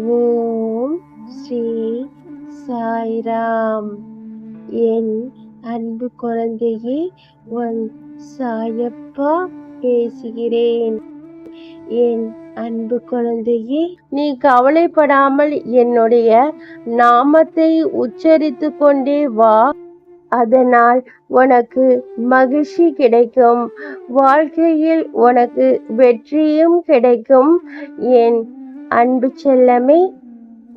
ஓம் ஸ்ரீ சாய்ராம். என் அன்பு குழந்தையே, உன் சாயப்பா பேசுகிறேன். என் அன்பு குழந்தையே, நீ கவலைப்படாமல் என்னுடைய நாமத்தை உச்சரித்து கொண்டே வா. அதனால் உனக்கு மகிழ்ச்சி கிடைக்கும். வாழ்க்கையில் உனக்கு வெற்றியும் கிடைக்கும். என் அன்பு செல்லமே,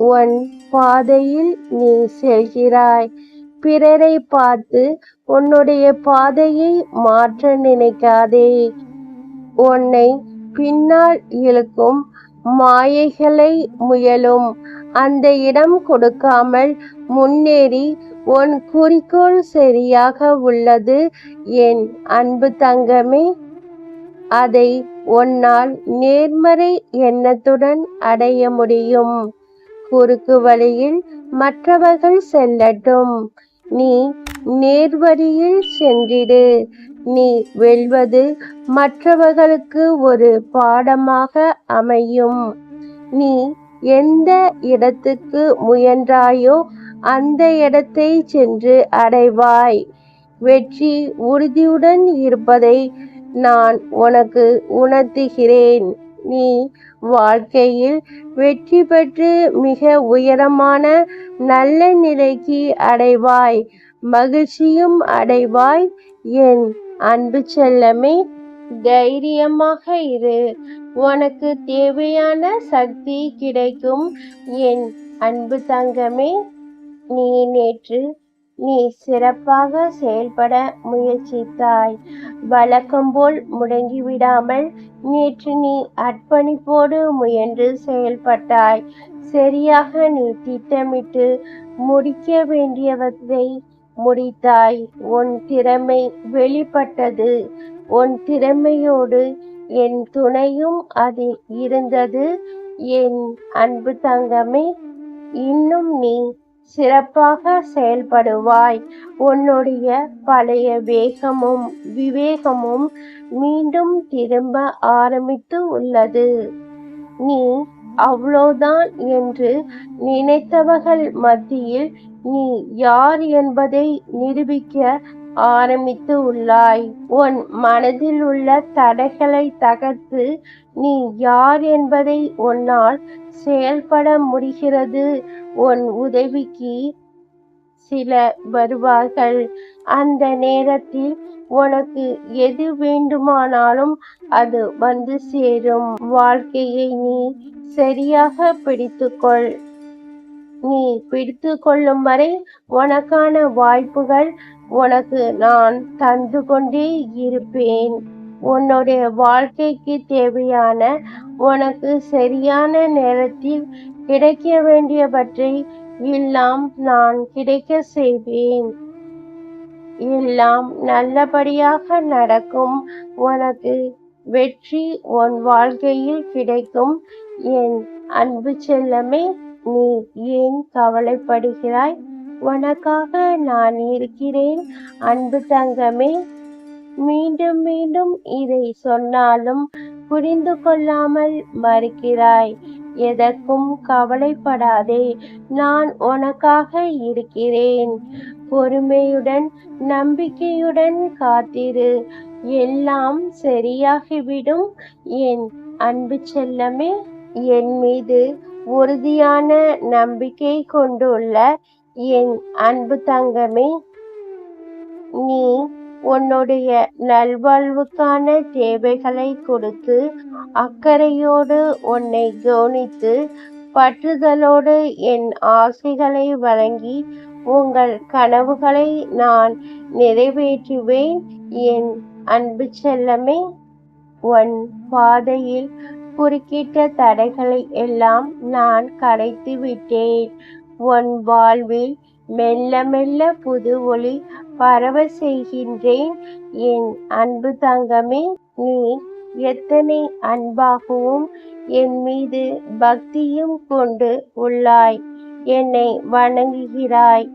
உன் பாதையில் நீ செல்கிறாய். பிறரை பார்த்து உன்னுடைய பாதையை மாற்ற நினைக்காதே. உன்னை பின்னால் இழுக்கும் மாயைகளை முயலும் அந்த இடம் கொடுக்காமல் முன்னேறி உன் குறிக்கோள் சரியாக உள்ளது என் அன்பு தங்கமே. அதை உன்னால் நேர்மறை எண்ணத்துடன் அடைய முடியும். குறுக்கு வழியில் மற்றவர்கள் செல்லட்டும், நீ நேர்வழியில் சென்றிடு. நீ வெல்வது மற்றவர்களுக்கு ஒரு பாடமாக அமையும். நீ எந்த இடத்துக்கு முயன்றாயோ அந்த இடத்தை சென்று அடைவாய். வெற்றி உறுதியுடன் இருப்பதை நான் உனக்கு உணர்த்துகிறேன். நீ வாழ்க்கையில் வெற்றி பெற்று மிக உயரமான நல்ல நிலைக்கு அடைவாய். மகிழ்ச்சியும் அடைவாய். என் அன்பு செல்லமே, தைரியமாக இரு. உனக்கு தேவையான சக்தி கிடைக்கும். என் அன்பு தங்கமே, நீ சிறப்பாக செயல்பட முயற்சித்தாய். வழக்கம்போல் முடங்கிவிடாமல் நேற்று நீ அர்ப்பணிப்போடு முயன்று செயல்பட்டாய். சரியாக நீ திட்டமிட்டு முடிக்க வேண்டியவற்றை முடித்தாய். உன் திறமை வெளிப்பட்டது. உன் திறமையோடு என் துணையும் அதில் இருந்தது. என் அன்பு தங்கமே, இன்னும் நீ சிறப்பாக செயல்படுவாய். உன்னுடைய பழைய வேகமும் விவேகமும் மீண்டும் திரும்ப ஆரம்பித்து உள்ளது. நீ அவ்வளோதான் என்று நினைத்தவர்கள் மத்தியில் நீ யார் என்பதை நிரூபிக்க ஆரம்பித்து உள்ளாய். உன் மனதில் உள்ள தடைகளை தகர்த்து நீ யார் என்பதை உன்னால் செயல்பட முடிகிறது. உன் உதவிக்கு சிலர் வருவார்கள். அந்த நேரத்தில் உனக்கு எது வேண்டுமானாலும் அது வந்து சேரும். வாழ்க்கையை நீ சரியாக பிடித்துக்கொள். நீ பிடித்து கொள்ளும் வரை உனக்கான வாய்ப்புகள் உனக்கு நான் தந்து கொண்டே இருப்பேன். உன்னுடைய வாழ்க்கைக்கு தேவையான உனக்கு சரியான நேரத்தில் கிடைக்க வேண்டியவற்றை எல்லாம் நான் கிடைக்க செய்வேன். எல்லாம் நல்லபடியாக நடக்கும். உனக்கு வெற்றி உன் வாழ்க்கையில் கிடைக்கும். என் அன்பு செல்லமே, நீ ஏன் கவலைப்படுகிறாய்? உனக்காக நான் இருக்கிறேன் அன்பு தங்கமே. மீண்டும் மீண்டும் இதை சொன்னாலும் புரிந்து கொள்ளாமல் மறுக்கிறாய். எதற்கும் கவலைப்படாதே, நான் உனக்காக இருக்கிறேன். பொறுமையுடன் நம்பிக்கையுடன் காத்திரு. எல்லாம் சரியாகிவிடும் என் அன்பு செல்லமே. என் மீது உறுதியான நம்பிக்கை கொண்டுள்ள என் அன்பு தங்கமே, நீ உன்னுடைய நல்வாழ்வுக்கான தேவைகளை கொடுத்து அக்கறையோடு உன்னை கவனித்து பற்றுதலோடு என் ஆசைகளை வழங்கி உங்கள் கனவுகளை நான் நிறைவேற்றுவேன் என் அன்பு செல்லமே. உன் பாதையில் குறுக்கிட்ட தடைகளை எல்லாம் நான் களைத்து விட்டேன். உன் வாழ்வில் மெல்ல மெல்ல புது ஒளி பரவ செய்கின்றேன் என் அன்பு தங்கமே. நீ எத்தனை அன்பாகவும் என் மீது பக்தியும் கொண்டு உள்ளாய். என்னை வணங்குகிறாய்.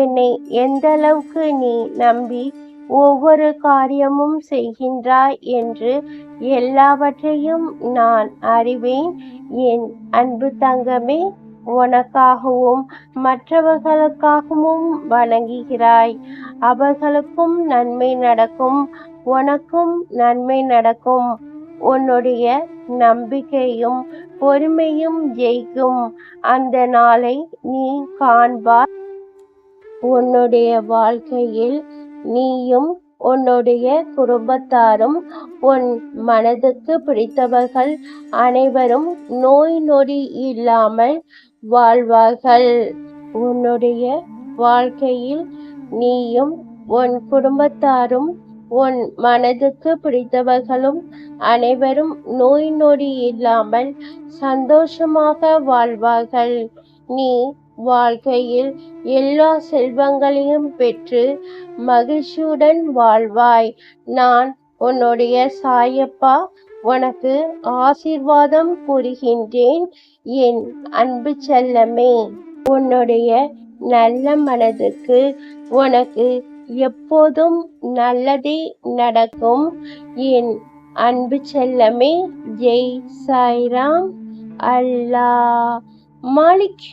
என்னை எந்த அளவுக்கு நீ நம்பி ஒவ்வொரு காரியமும் செய்கின்றாய் என்று எல்லாவற்றையும் நான் அறிவேன். என் அன்பு தங்கமே, உனக்காகவும் மற்றவர்களுக்காகவும் வணங்குகிறாய். அவர்களுக்கும் நன்மை நடக்கும், உனக்கும் நன்மை நடக்கும். உன்னுடைய நம்பிக்கையும் பொறுமையும் ஜெயிக்கும். அந்த நாளை நீ காண்பாய். உன்னுடைய வாழ்க்கையில் நீயும் உன்னுடைய குடும்பத்தாரும் உன் மனதுக்கு பிடித்தவர்கள் அனைவரும் நோய் நொடி இல்லாமல் வாழ்வார்கள். உன்னுடைய வாழ்க்கையில் நீயும் உன் குடும்பத்தாரும் உன் மனதுக்கு பிடித்தவர்களும் அனைவரும் நோய் நொடி இல்லாமல் சந்தோஷமாக வாழ்வார்கள். நீ வாழ்க்கையில் எல்லா செல்வங்களையும் பெற்று மகிழ்ச்சியுடன் வாழ்வாய். நான் உன்னுடைய சாயப்பா உனக்கு ஆசீர்வாதம் கூறுகின்றேன். என் அன்பு செல்லமே, உன்னுடைய நல்ல மனதுக்கு உனக்கு எப்போதும் நல்லதே நடக்கும். என் அன்பு செல்லமே, ஜெய் சாய்ராம். அல்லாஹ் மாலிக்.